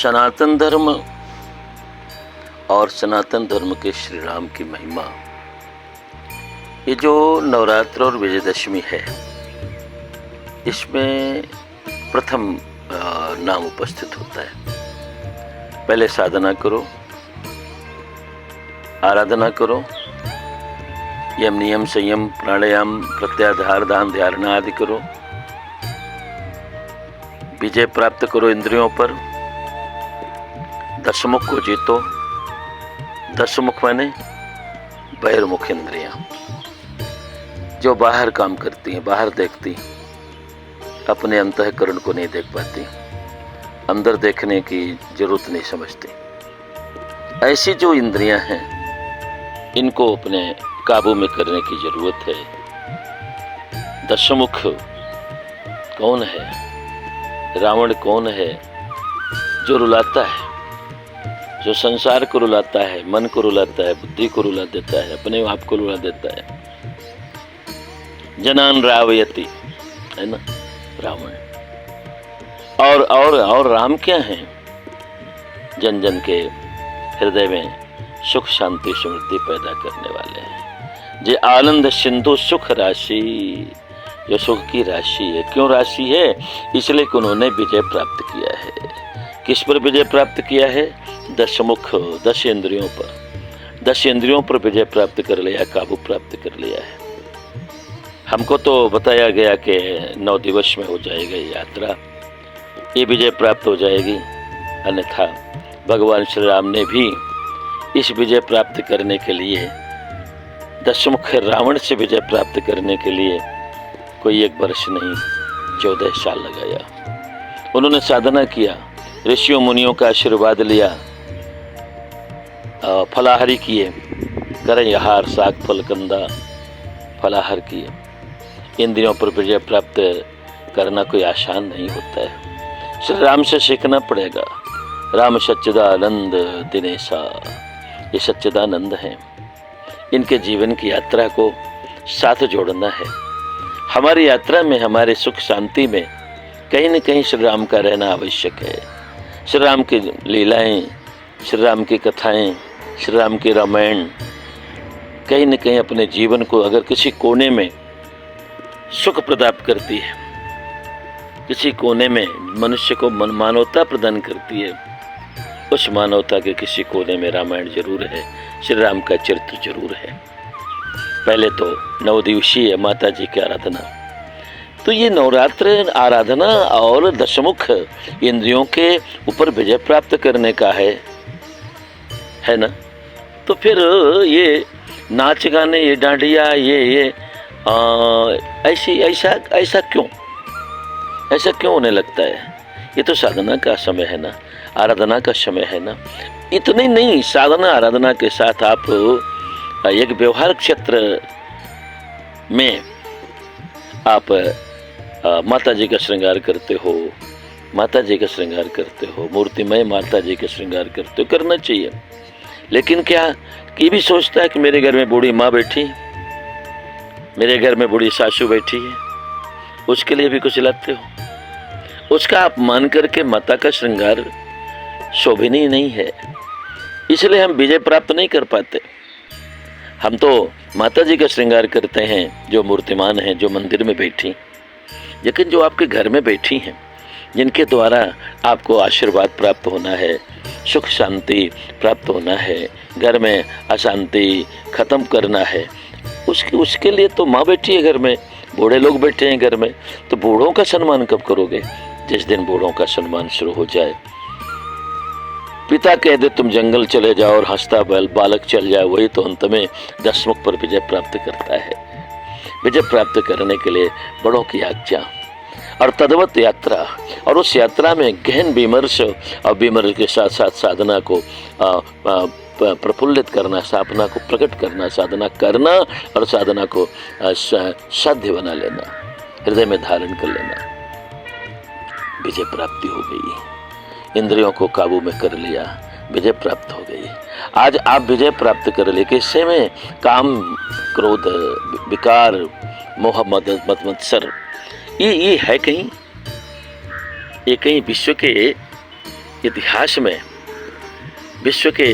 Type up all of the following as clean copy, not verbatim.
सनातन धर्म और सनातन धर्म के श्री राम की महिमा, ये जो नवरात्र और विजयदशमी है, इसमें प्रथम नाम उपस्थित होता है। पहले साधना करो, आराधना करो, यम नियम संयम प्राणायाम प्रत्याहार दान धारणा आदि करो, विजय प्राप्त करो इंद्रियों पर, दशमुख को जीतो। दशमुख माने बहिर्मुख इंद्रियां, जो बाहर काम करती हैं, बाहर देखती, अपने अंतःकरण को नहीं देख पाती, अंदर देखने की जरूरत नहीं समझती। ऐसी जो इंद्रियां हैं, इनको अपने काबू में करने की जरूरत है। दशमुख कौन है? रावण कौन है? जो रुलाता है, जो संसार को रुलाता है, मन को रुलाता है, बुद्धि को रुला देता है, अपने आप को रुला देता है। जनान रावयति, है ना रावण। और राम क्या है? जन जन के हृदय में सुख शांति समृद्धि पैदा करने वाले हैं। जे आनंद सिंधु सुख राशि, जो सुख की राशि है। क्यों राशि है? इसलिए कि उन्होंने विजय प्राप्त किया है। किस पर विजय प्राप्त किया है? दशमुख, 10 इंद्रियों पर। 10 इंद्रियों पर विजय प्राप्त कर लिया, काबू प्राप्त कर लिया है। हमको तो बताया गया कि 9 दिवस में हो जाएगी यात्रा, ये विजय प्राप्त हो जाएगी। अन्यथा भगवान श्री राम ने भी इस विजय प्राप्त करने के लिए, दशमुख रावण से विजय प्राप्त करने के लिए कोई 1 वर्ष नहीं, 14 साल लगाया। उन्होंने साधना किया, ऋषियों मुनियों का आशीर्वाद लिया, फलाहारी किए, करें आहार साग फल कंदा फलाहार किए। इंद्रियों पर विजय प्राप्त करना कोई आसान नहीं होता है। श्री राम से सीखना पड़ेगा। राम सच्चिदानंद दिनेशा, ये सच्चिदानंद हैं। इनके जीवन की यात्रा को साथ जोड़ना है। हमारी यात्रा में, हमारे सुख शांति में कहीं न कहीं श्री राम का रहना आवश्यक है। श्री राम की लीलाएं, श्री राम की कथाएं, श्री राम की रामायण कहीं न कहीं अपने जीवन को अगर किसी कोने में सुख प्रदान करती है, किसी कोने में मनुष्य को मानवता प्रदान करती है, उस मानवता के किसी कोने में रामायण जरूर है, श्री राम का चरित्र जरूर है। पहले तो 9 दिवसीय माता जी की आराधना, तो ये नवरात्र आराधना और दशमुख इंद्रियों के ऊपर विजय प्राप्त करने का है ना। तो फिर ये नाच गाने, ये डांडिया, ये ऐसा क्यों होने लगता है? ये तो साधना का समय है ना, आराधना का समय है ना। इतने नहीं, साधना आराधना के साथ आप एक व्यवहार क्षेत्र में आप माता जी का श्रृंगार करते हो, माता जी का श्रृंगार करते हो, मूर्तिमय माता जी का श्रृंगार करते हो, करना चाहिए। लेकिन क्या ये भी सोचता है कि मेरे घर में बूढ़ी माँ बैठी, मेरे घर में बूढ़ी सासू बैठी है, उसके लिए भी कुछ लाते हो? उसका अपमान करके माता का श्रृंगार शोभनीय नहीं है। इसलिए हम विजय प्राप्त नहीं कर पाते। हम तो माता जी का श्रृंगार करते हैं जो मूर्तिमान हैं, जो मंदिर में बैठी, लेकिन जो आपके घर में बैठी हैं, जिनके द्वारा आपको आशीर्वाद प्राप्त होना है, सुख शांति प्राप्त होना है, घर में अशांति खत्म करना है, उसके लिए तो माँ बैठी है घर में, बूढ़े लोग बैठे हैं घर में। तो बूढ़ों का सम्मान कब करोगे? जिस दिन बूढ़ों का सम्मान शुरू हो जाए। पिता कह दे तुम जंगल चले जाओ और हंसता बालक चल जाए, वही तो अंत में दशमुख पर विजय प्राप्त करता है। विजय प्राप्त करने के लिए बड़ों की आज्ञा और तद्वत यात्रा, और उस यात्रा में गहन विमर्श और विमर्श के साथ साथ साधना को प्रफुल्लित करना, साधना को प्रकट करना, साधना करना और साधना को साध्य बना लेना, हृदय में धारण कर लेना। विजय प्राप्ति हो गई, इंद्रियों को काबू में कर लिया, विजय प्राप्त हो गई। आज आप विजय प्राप्त कर ले किससे में? काम, क्रोध, विकार, मोह, मद, मत्सर, ये है कहीं, ये कहीं विश्व के इतिहास में विश्व के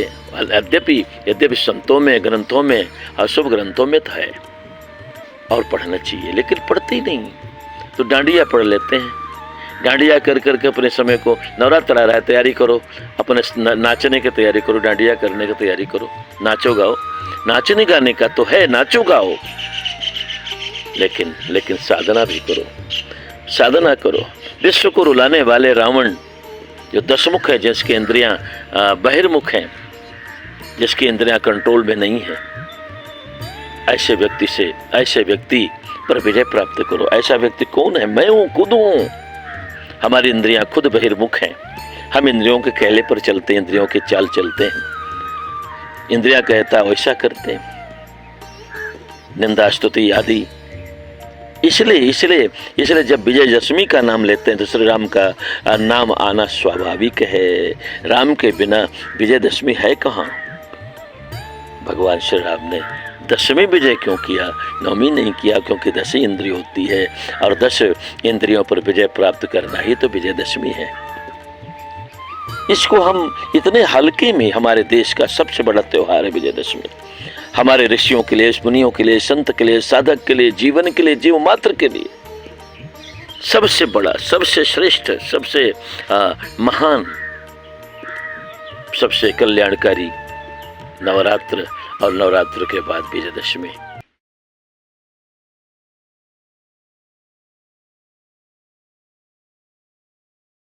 यद्यपि संतों में, ग्रंथों में, अशुभ ग्रंथों में तो है और पढ़ना चाहिए, लेकिन पढ़ते ही नहीं। तो डांडिया पढ़ लेते हैं, डांडिया कर करके अपने समय को, नवरात्र आ रहा है, तैयारी करो, अपने नाचने की तैयारी करो, डांडिया करने की तैयारी करो, नाचो गाओ। नाचने गाने का तो है, नाचो गाओ, लेकिन साधना भी करो, साधना करो। विश्व को रुलाने वाले रावण जो दशमुख है, जिसकी इंद्रियां बहिर्मुख हैं, जिसकी इंद्रियां कंट्रोल में नहीं है, ऐसे व्यक्ति पर विजय प्राप्त करो। ऐसा व्यक्ति कौन है? मैं हूं, खुद हूं। हमारी इंद्रियां खुद बहिर्मुख हैं, हम इंद्रियों के कहले पर चलते हैं, इंद्रियों के चाल चलते हैं, इंद्रिया कहता वैसा करते हैं, निंदा स्तुति आदि। इसलिए जब विजयदशमी का नाम लेते हैं तो श्री राम का नाम आना स्वाभाविक है। राम के बिना विजयदशमी है कहाँ? भगवान श्री राम ने दशमी विजय क्यों किया, नवमी नहीं किया? क्योंकि 10 इंद्रिय होती है और 10 इंद्रियों पर विजय प्राप्त करना ही तो विजयदशमी है। इसको हम इतने हल्के में, हमारे देश का सबसे बड़ा त्योहार है विजयदशमी। हमारे ऋषियों के लिए, मुनियों के लिए, संत के लिए, साधक के लिए, जीवन के लिए, जीव मात्र के लिए सबसे बड़ा, सबसे श्रेष्ठ, सबसे महान, सबसे कल्याणकारी नवरात्र और नवरात्र के बाद विजयदशमी।